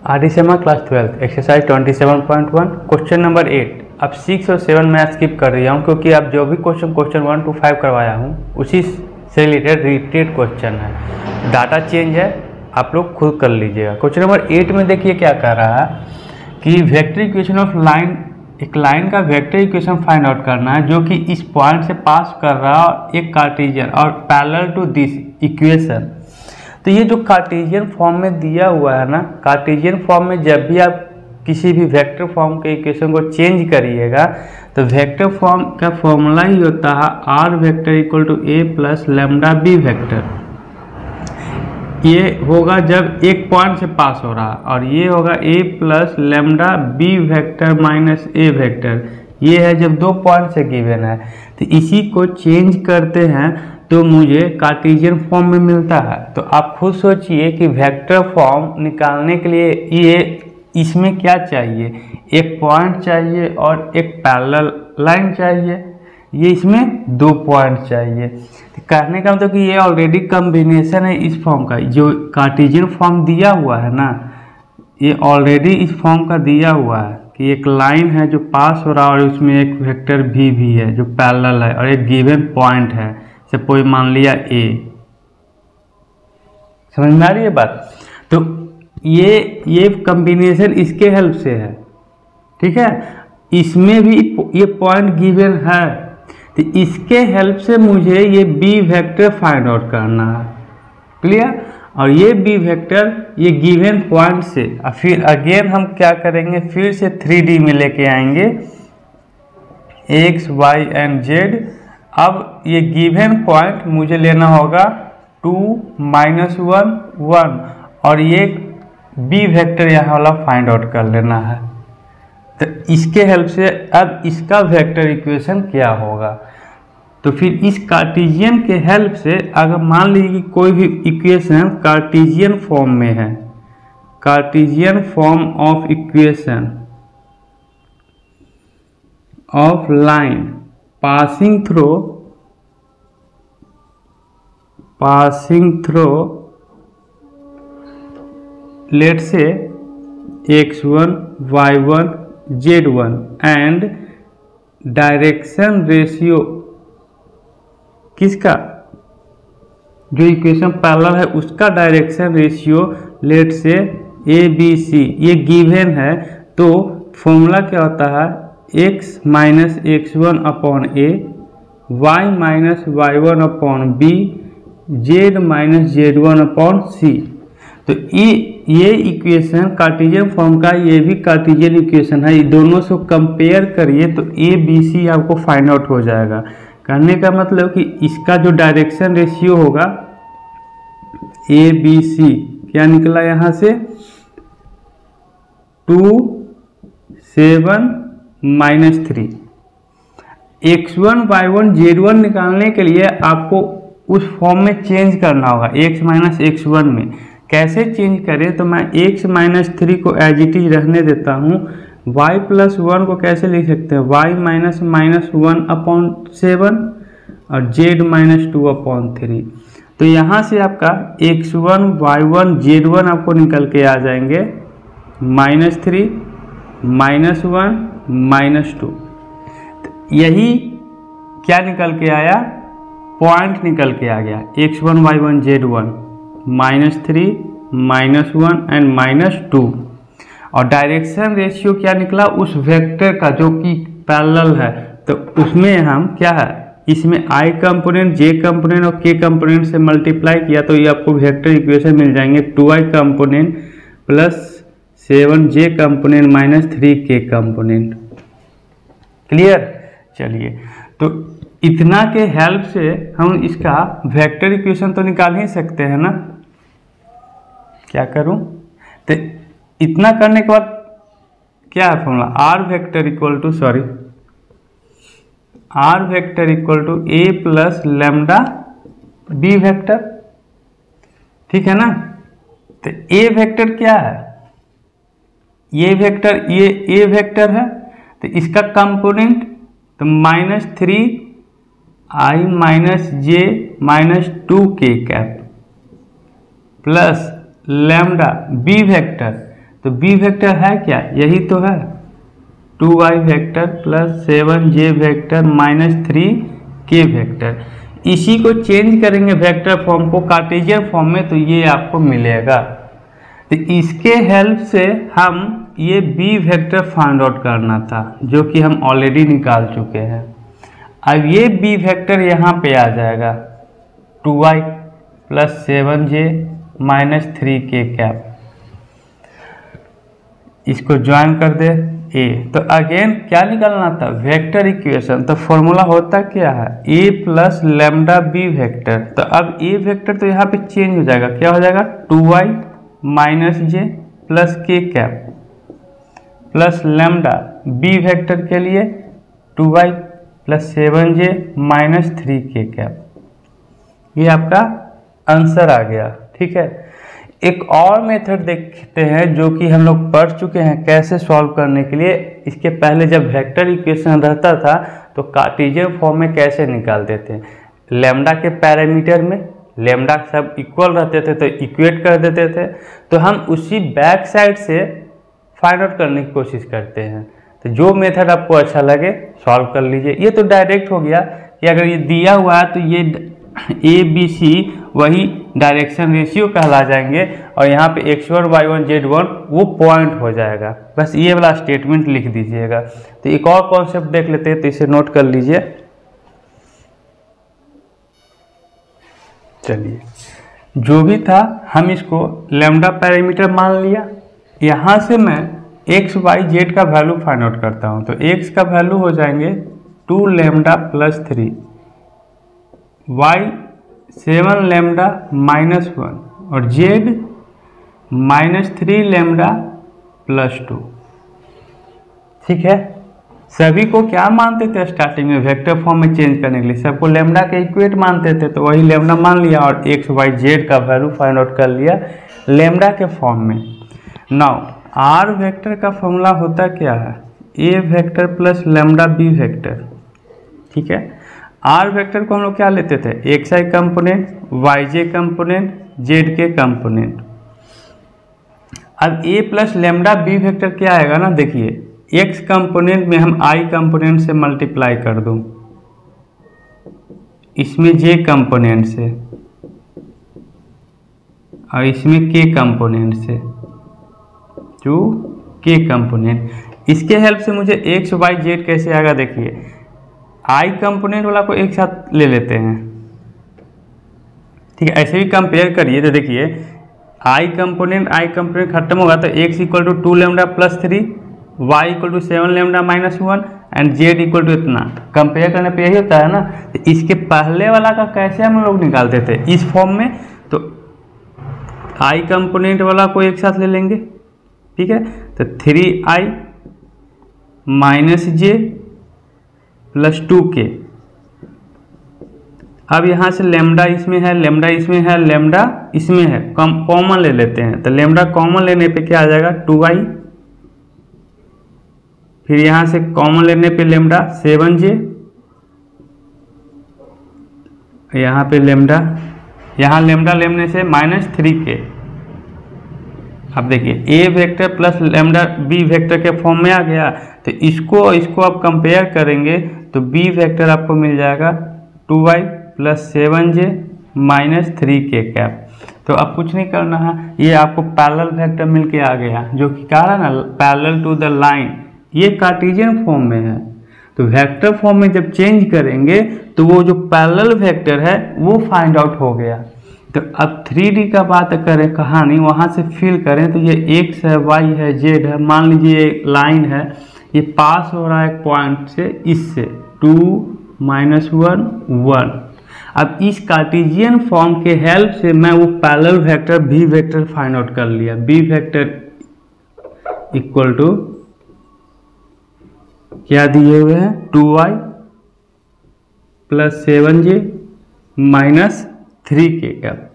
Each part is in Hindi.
आरडीसेमा क्लास 12 एक्सरसाइज 27.1 क्वेश्चन नंबर 8। अब 6 और 7 मैं स्किप कर रही हूँ क्योंकि अब जो भी क्वेश्चन 1 to 5 करवाया हूँ उसी से रिलेटेड रिपीटेड क्वेश्चन है, डाटा चेंज है, आप लोग खुद कर लीजिएगा। क्वेश्चन नंबर 8 में देखिए क्या कह रहा है कि वेक्टर इक्वेशन ऑफ लाइन, एक लाइन का वेक्टर इक्वेशन फाइंड आउट करना है जो कि इस पॉइंट से पास कर रहा है एक कार्टेशियन और पैरेलल टू दिस इक्वेशन। तो ये जो कार्टेशियन फॉर्म में दिया हुआ है ना, कार्टेशियन फॉर्म में जब भी आप किसी भी वेक्टर फॉर्म के इक्वेशन को चेंज करिएगा तो वेक्टर फॉर्म का फॉर्मूला ही होता है R vector equal to A plus lambda B vector. ये होगा जब एक पॉइंट से पास हो रहा और ये होगा A plus lambda B vector minus A vector. ये है जब दो पॉइंट से गिवन है। तो इसी को चेंज करते हैं तो मुझे कार्टेशियन फॉर्म में मिलता है। तो आप खुद सोचिए कि वेक्टर फॉर्म निकालने के लिए ये इसमें क्या चाहिए, एक पॉइंट चाहिए और एक पैरेलल लाइन चाहिए। ये इसमें दो पॉइंट चाहिए। तो कहने का मतलब कि ये ऑलरेडी कॉम्बिनेशन है इस फॉर्म का, जो कार्टेशियन फॉर्म दिया हुआ है ना, ये ऑलरेडी इस फॉर्म का दिया हुआ है कि एक लाइन है जो पास हो रहा है और उसमें एक वेक्टर भी है जो पैरेलल है और एक गिवन पॉइंट है, सपोज मान लिया ए। समझ में आ रही है बात? तो ये कॉम्बिनेशन इसके हेल्प से है, ठीक है। इसमें भी ये पॉइंट गिवन है तो इसके हेल्प से मुझे ये बी वेक्टर फाइंड आउट करना है, क्लियर। और ये बी वेक्टर ये गिवन पॉइंट से फिर अगेन हम क्या करेंगे, फिर से 3D में लेके आएंगे एक्स वाई एंड जेड। अब ये गिवन पॉइंट मुझे लेना होगा 2 -1 1 और ये बी वेक्टर यहाँ वाला फाइंड आउट कर लेना है। तो इसके हेल्प से अब इसका वेक्टर इक्वेशन क्या होगा, तो फिर इस कार्टेशियन के हेल्प से अगर मान लीजिए कि कोई भी इक्वेशन कार्टेशियन फॉर्म में है, Cartesian form of equation of line passing through let's say x1 y1 z1 and direction ratio किसका, जो इक्वेशन पैरेलल है उसका direction ratio let's say A B C ये गिवन है। तो फॉर्मूला क्या होता है, x minus x1 upon A, y minus y1 upon B, z minus z1 upon C. तो ये इक्वेशन कार्टेशियन फॉर्म का, ये भी कार्टेशियन इक्वेशन है। ये दोनों से कंपेयर करिए तो ए बी सी आपको फाइंड आउट हो जाएगा। कहने का मतलब कि इसका जो डायरेक्शन रेशियो होगा ए बी सी क्या निकला यहाँ से 2 7 -3। x1 y1 z1 निकालने के लिए आपको उस फॉर्म में चेंज करना होगा x माइनस x1 में। कैसे चेंज करें, तो मैं x -3 को एज इट इज रहने देता हूँ। y + 1 को कैसे लिख सकते हैं, y -1 अपॉन 7 और z -2 अपॉन 3। तो यहाँ से आपका x1 y1 z1 आपको निकल के आ जाएंगे -3 -1 -2। यही क्या निकल के आया, पॉइंट निकल के आ गया x1 y1 z1 -3 -1 एंड -2। और डायरेक्शन रेशियो क्या निकला उस वेक्टर का जो कि पैरेलल है। तो उसमें हम क्या है, इसमें i कंपोनेंट, j कंपोनेंट और k कंपोनेंट से मल्टीप्लाई किया तो ये आपको वेक्टर इक्वेशन मिल जाएंगे 2i component plus 7j component minus 3k component. Clear. चलिए, तो इतना के हेल्प से हम इसका वेक्टर इक्वेशन तो निकाल ही सकते हैं ना। क्या करूं, तो इतना करने के बाद क्या है formula, R vector equal to A plus lambda B vector, ठीक है ना। तो ए वेक्टर क्या है, ये वेक्टर, ये ए वेक्टर है तो इसका कंपोनेंट तो -3 i - j -2k cap plus lambda B vector तो बी वेक्टर है क्या, यही तो है 2y vector plus 7j vector minus 3k vector. इसी को चेंज करेंगे वेक्टर फॉर्म को कार्टेशियन फॉर्म में, तो ये आपको मिलेगा। तो इसके हेल्प से हम ये बी वेक्टर फाइंड आउट करना था, जो कि हम ऑलरेडी निकाल चुके हैं। अब ये बी वेक्टर यहाँ पे आ जाएगा 2y plus 7j minus 3k cap. इसको ज्वाइन कर दे ए, तो अगेन क्या निकालना था, वेक्टर इक्वेशन। तो फॉर्मूला होता क्या है, ए प्लस लेमडा बी वेक्टर। तो अब ए वेक्टर तो यहाँ पे चेंज हो जाएगा, क्या हो जाएगा 2y minus J plus K cap plus lambda B vector के लिए 2y plus 7j minus 3k cap. ये आपका आंसर आ गया। ठीक है, एक और मेथड देखते हैं जो कि हम लोग पढ़ चुके हैं कैसे सॉल्व करने के लिए। इसके पहले जब वेक्टर इक्वेशन रहता था तो कार्टेशियन फॉर्म में कैसे निकालते थे, लैम्डा के पैरामीटर में लैम्डा सब इक्वल रहते थे तो इक्वेट कर देते थे। तो हम उसी बैक साइड से फाइंड आउट करने की कोशिश करते हैं। तो जो मेथड आपको अच्छा लगे सॉल्व कर लीजिए। ये तो डायरेक्ट हो गया कि अगर ये दिया हुआ है तो ये ए बी सी वही डायरेक्शन रेशियो कहला जाएंगे, और यहाँ पे x1 y1 z1 वो पॉइंट हो जाएगा। बस ये वाला स्टेटमेंट लिख दीजिएगा। तो एक और कॉन्सेप्ट देख लेते हैं, तो इसे नोट कर लीजिए। चलिए, जो भी था हम इसको लैम्डा पैरामीटर मान लिया। यहाँ से मैं x y z का वैल्यू फाइंड आउट करता हूँ। तो x का वैल्यू हो जाएंगे 2 lambda plus 3, y 7 lambda minus 1 और z माइनस 3 लैम्डा प्लस 2। ठीक है, सभी को क्या मानते थे स्टार्टिंग में वेक्टर फॉर्म में चेंज करने के लिए, सबको लैम्डा के इक्वेट मानते थे। तो वही लैम्डा मान लिया और x y z का वैल्यू फाइंड आउट कर लिया लैम्डा के फॉर्म में। नाउ r वेक्टर का फॉर्मूला होता क्या है, a vector plus lambda b vector. ठीक है, आर वेक्टर को हम लोग क्या लेते थे, एक्स आई कंपोनेंट, वाई जे कंपोनेंट, जेड के कंपोनेंट। अब ए प्लस लेमडा बी वेक्टर क्या आएगा ना, देखिए एक्स कंपोनेंट में हम आई कंपोनेंट से मल्टीप्लाई कर दूं, इसमें जे कंपोनेंट से और इसमें के कंपोनेंट से, टू के कंपोनेंट। इसके हेल्प से मुझे एक्स वाई जेड कैसे आएगा, देखिए आई कंपोनेंट वाला को एक साथ ले लेते हैं। ठीक है, ऐसे भी कंपेयर करिए तो देखिए आई कंपोनेंट खत्म होगा तो x equal to 2 lambda plus 3, y equal to 7 lambda minus 1 and z equal to इतना। कंपेयर करने पे यही होता है ना। तो इसके पहले वाला का कैसे हम लोग निकालते थे इस फॉर्म में, तो आई कंपोनेंट वाला को एक साथ ले लेंगे। ठीक है, तो 3i minus J plus 2k। अब यहाँ से लेमडा इसमें है, लेमडा इसमें है, लेमडा इसमें है, कॉमन ले लेते हैं। तो लेमडा कॉमन लेने पे क्या आ जाएगा 2i, फिर यहाँ से कॉमन लेने पे लेमडा 7j, यहाँ पे लेमडा, यहाँ लेमडा लेने से माइनस 3k। अब देखिए A vector plus lambda B vector के फॉर्म में आ गया। तो इसको आप कंपेयर करेंगे तो बी वेक्टर आपको मिल जाएगा 2y plus 7j minus 3k cap. तो अब कुछ नहीं करना है, ये आपको पैरेलल वेक्टर मिल के आ गया, जो कि कह रहा है ना पैरेलल टू द लाइन, ये कार्टेशियन फॉर्म में है। तो वेक्टर फॉर्म में जब चेंज करेंगे तो वो जो पैरेलल वेक्टर है वो फाइंड आउट हो गया। तो अब 3D का बात करें कहानी, वहाँ से फिल करें तो ये x है, y है, z है। मान लीजिए एक लाइन है, ये पास हो रहा है एक पॉइंट से, इससे 2 माइनस 1 1। अब इस कार्टेशियन फॉर्म के हेल्प से मैं वो parallel vector b vector find out कर लिया। b वेक्टर इक्वल टू क्या दिए हुए हैं 2y plus 7j minus 3k cap.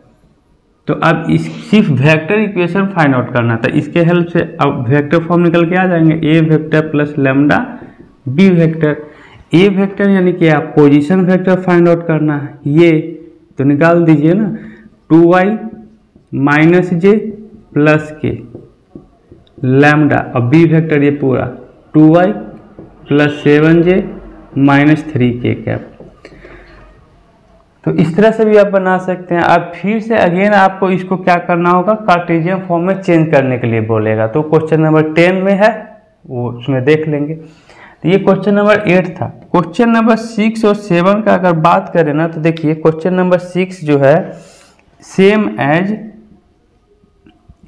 तो अब इस सिर्फ वेक्टर इक्वेशन फाइंड आउट करना था, इसके हेल्प से अब वेक्टर फॉर्म निकल के आ जाएंगे। A vector plus lambda B vector. A vector यानी कि आप पोजीशन वेक्टर फाइंड आउट करना है, ये तो निकाल दीजिए ना 2y माइनस जे प्लस के। लैम्डा और बी वेक्टर ये पूरा 2y plus 7j minus 3k cap. तो इस तरह से भी आप बना सकते हैं। अब फिर से अगेन आपको इसको क्या करना होगा, कार्टेशियन फॉर्म में चेंज करने के लिए बोलेगा। तो क्वेश्चन नंबर 10 में है, वो उसमें देख लेंगे। तो ये क्वेश्चन नंबर 8 था। क्वेश्चन नंबर 6 और 7 का अगर बात करें ना, तो देखिए क्वेश्चन नंबर 6 जो है same as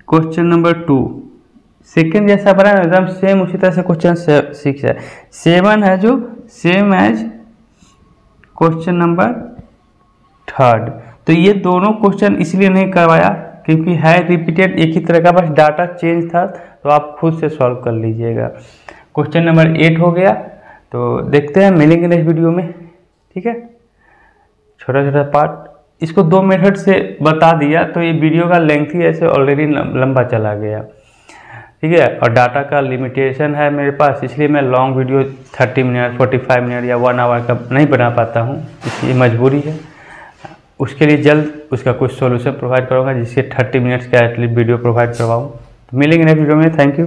question number 2, second जैसा बना है एकदम सेम, उसी तरह से क्वेश्चन 6 है। 7 है जो सेम एज क्वेश्चन नंबर 3। तो ये दोनों क्वेश्चन इसलिए नहीं करवाया क्योंकि है रिपीटेड एक ही तरह का, बस डाटा चेंज था, तो आप खुद से सॉल्व कर लीजिएगा। क्वेश्चन नंबर 8 हो गया। तो देखते हैं, मिलेंगे नेक्स्ट वीडियो में, ठीक है। छोटा छोटा पार्ट इसको 2 मेथड से बता दिया, तो ये वीडियो का लेंथ ही ऐसे ऑलरेडी लंबा चला गया, ठीक है। और डाटा का लिमिटेशन है मेरे पास, इसलिए मैं लॉन्ग वीडियो 30 मिनट 45 मिनट या 1 आवर का नहीं बना पाता हूँ, इसलिए मजबूरी है। उसके लिए जल्द उसका कुछ सॉल्यूशन प्रोवाइड करूँगा, जिससे 30 मिनट्स का एटलीस्ट वीडियो प्रोवाइड करवाऊँ। तो मिलेंगे नेक्स्ट वीडियो में, थैंक यू।